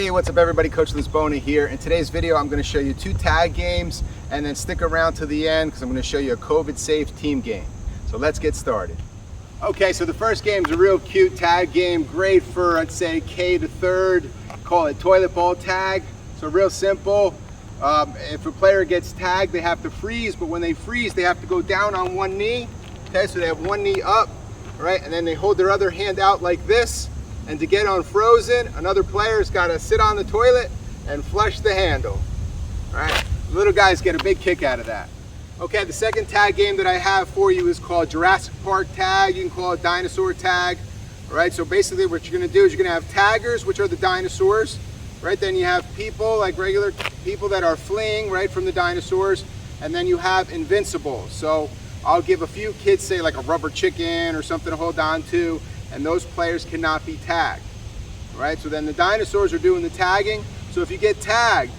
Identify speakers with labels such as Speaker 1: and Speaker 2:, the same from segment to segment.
Speaker 1: Hey, what's up everybody? Coach Lisbona here. In today's video, I'm going to show you 2 tag games and then stick around to the end because I'm going to show you a COVID-safe team game. So let's get started. Okay, so the first game is a real cute tag game, great for, let's say, K to 3rd. Call it toilet bowl tag. So real simple. If a player gets tagged, they have to freeze, but when they freeze, they have to go down on one knee. Okay, so they have one knee up, right? And then they hold their other hand out like this. And to get unfrozen, another player's got to sit on the toilet and flush the handle. All right, little guys get a big kick out of that. Okay, the second tag game that I have for you is called Jurassic Park Tag. You can call it dinosaur tag. All right, so basically what you're going to do is you're going to have taggers, which are the dinosaurs. Right, then you have people, like regular people that are fleeing, right, from the dinosaurs. And then you have invincibles. So I'll give a few kids, say like a rubber chicken or something to hold on to, and those players cannot be tagged. Right, so then the dinosaurs are doing the tagging. So if you get tagged,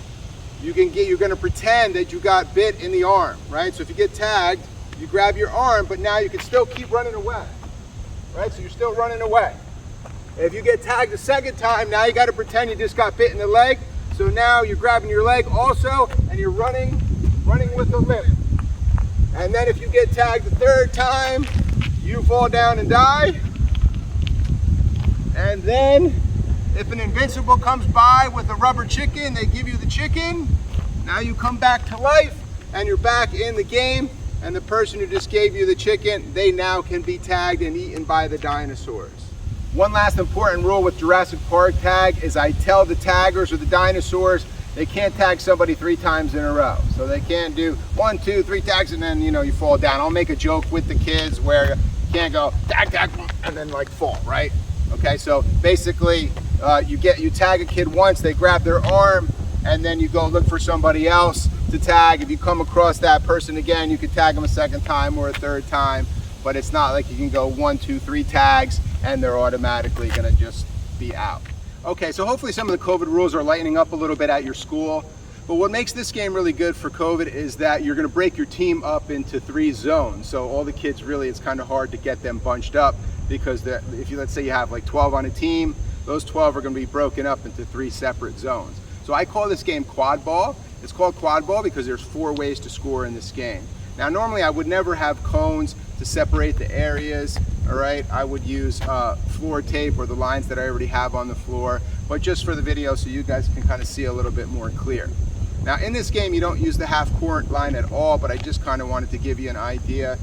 Speaker 1: you're going to pretend that you got bit in the arm. Right, so if you get tagged, you grab your arm, but now you can still keep running away. Right, so you're still running away. If you get tagged a second time, now you got to pretend you just got bit in the leg. So now you're grabbing your leg also, and you're running with the limp. And then if you get tagged the third time, you fall down and die. And then if an invincible comes by with a rubber chicken, they give you the chicken. Now you come back to life and you're back in the game. And the person who just gave you the chicken, they now can be tagged and eaten by the dinosaurs. One last important rule with Jurassic Park Tag is I tell the taggers or the dinosaurs they can't tag somebody 3 times in a row. So they can't do 1, 2, 3 tags and then you fall down. I'll make a joke with the kids where you can't go tag, tag, and then like fall, right? Okay, so basically you tag a kid once, they grab their arm, and then you go look for somebody else to tag. If you come across that person again, you can tag them a second time or a third time, but it's not like you can go 1, 2, 3 tags and they're automatically gonna just be out. Okay, so hopefully some of the COVID rules are lightening up a little bit at your school. But what makes this game really good for COVID is that you're gonna break your team up into 3 zones. So all the kids really, it's kind of hard to get them bunched up because if you, let's say you have like 12 on a team, those 12 are gonna be broken up into 3 separate zones. So I call this game quad ball. It's called quad ball because there's 4 ways to score in this game. Now normally I would never have cones to separate the areas, all right? I would use floor tape or the lines that I already have on the floor, but just for the video so you guys can kind of see a little bit more clear. Now in this game you don't use the half court line at all, but I just kind of wanted to give you an idea,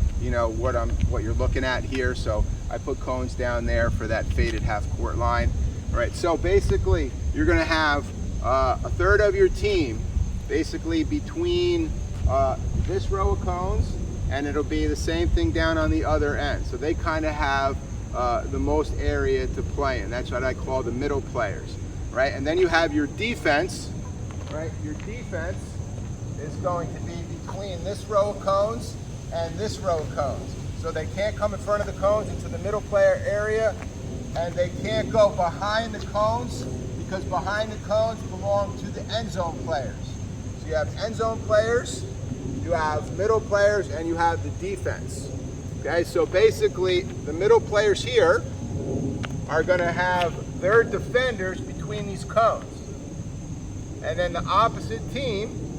Speaker 1: what you're looking at here. So I put cones down there for that faded half court line. All right, so basically you're gonna have a third of your team basically between this row of cones, and it'll be the same thing down on the other end. So they kind of have the most area to play in. That's what I call the middle players, right? And then you have your defense, right? Your defense is going to be between this row of cones and this row of cones. So they can't come in front of the cones into the middle player area, and they can't go behind the cones because behind the cones belong to the end zone players. So you have end zone players, you have middle players, and you have the defense. Okay, so basically the middle players here are gonna have their defenders between these cones. And then the opposite team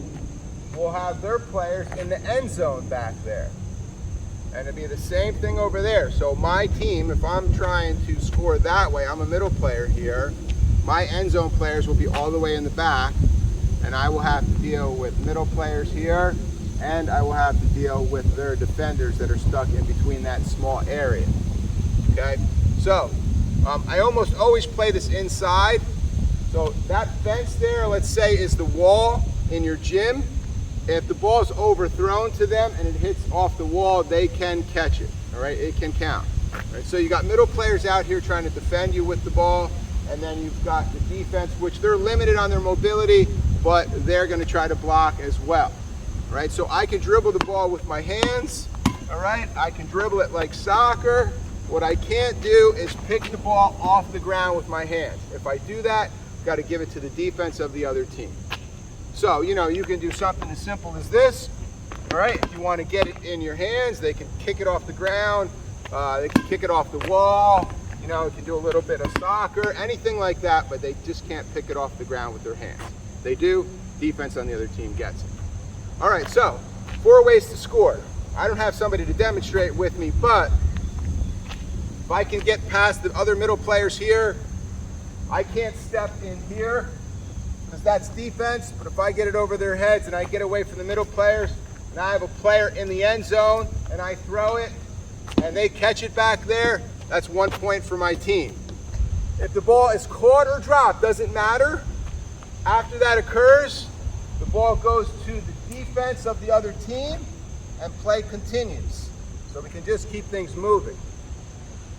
Speaker 1: will have their players in the end zone back there. And it'll be the same thing over there. So my team, if I'm trying to score that way, I'm a middle player here, my end zone players will be all the way in the back, and I will have to deal with middle players here, and I will have to deal with their defenders that are stuck in between that small area. Okay, so I almost always play this inside. So that fence there, let's say, is the wall in your gym. If the ball is overthrown to them and it hits off the wall, they can catch it. All right, it can count. All right, so you got middle players out here trying to defend you with the ball, and then you've got the defense, which they're limited on their mobility, but they're going to try to block as well. Right, so I can dribble the ball with my hands, all right? I can dribble it like soccer. What I can't do is pick the ball off the ground with my hands. If I do that, I've got to give it to the defense of the other team. So, you can do something as simple as this, all right? If you want to get it in your hands, they can kick it off the ground, they can kick it off the wall, You know, can do a little bit of soccer, anything like that, but they just can't pick it off the ground with their hands. They do, defense on the other team gets it. All right, so 4 ways to score. I don't have somebody to demonstrate with me, but if I can get past the other middle players here, I can't step in here because that's defense, but if I get it over their heads and I get away from the middle players, and I have a player in the end zone and I throw it and they catch it back there, that's 1 point for my team. If the ball is caught or dropped, doesn't matter. After that occurs, the ball goes to the defense of the other team and play continues. So we can just keep things moving.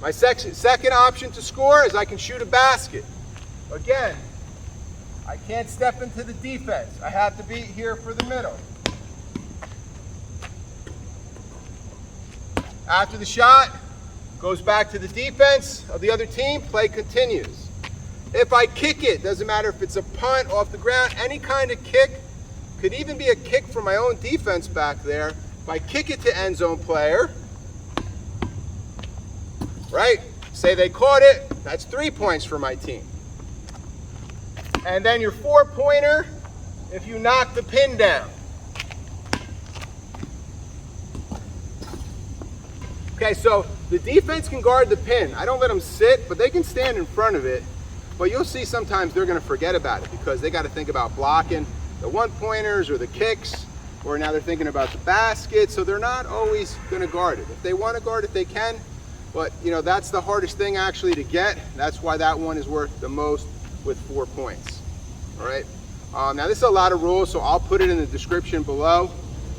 Speaker 1: My second option to score is I can shoot a basket. Again, I can't step into the defense. I have to be here for the middle. After the shot, goes back to the defense of the other team, play continues. If I kick it, doesn't matter if it's a punt off the ground, any kind of kick, could even be a kick from my own defense back there. If I kick it to end zone player, right, say they caught it, that's 3 points for my team. And then your 4-pointer, if you knock the pin down. Okay, so the defense can guard the pin. I don't let them sit, but they can stand in front of it. But you'll see sometimes they're going to forget about it because they got to think about blocking the 1-pointers or the kicks, or now they're thinking about the basket, so they're not always going to guard it. If they want to guard it, they can, but you know, that's the hardest thing actually to get. That's why that one is worth the most with 4 points. All right. Now this is a lot of rules, so I'll put it in the description below.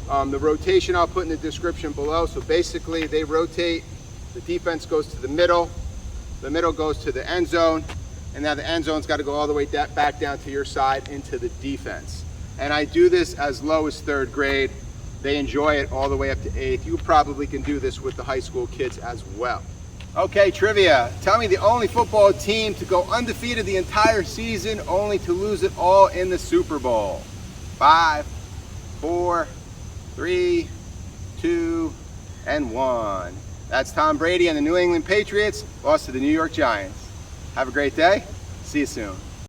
Speaker 1: The rotation I'll put in the description below. So basically they rotate, the defense goes to the middle goes to the end zone, and now the end zone's got to go all the way back down to your side into the defense. And I do this as low as 3rd grade. They enjoy it all the way up to 8th. You probably can do this with the high school kids as well. Okay, trivia. Tell me the only football team to go undefeated the entire season only to lose it all in the Super Bowl. 5, 4, 3, 2, and 1. That's Tom Brady and the New England Patriots lost to the New York Giants. Have a great day. See you soon.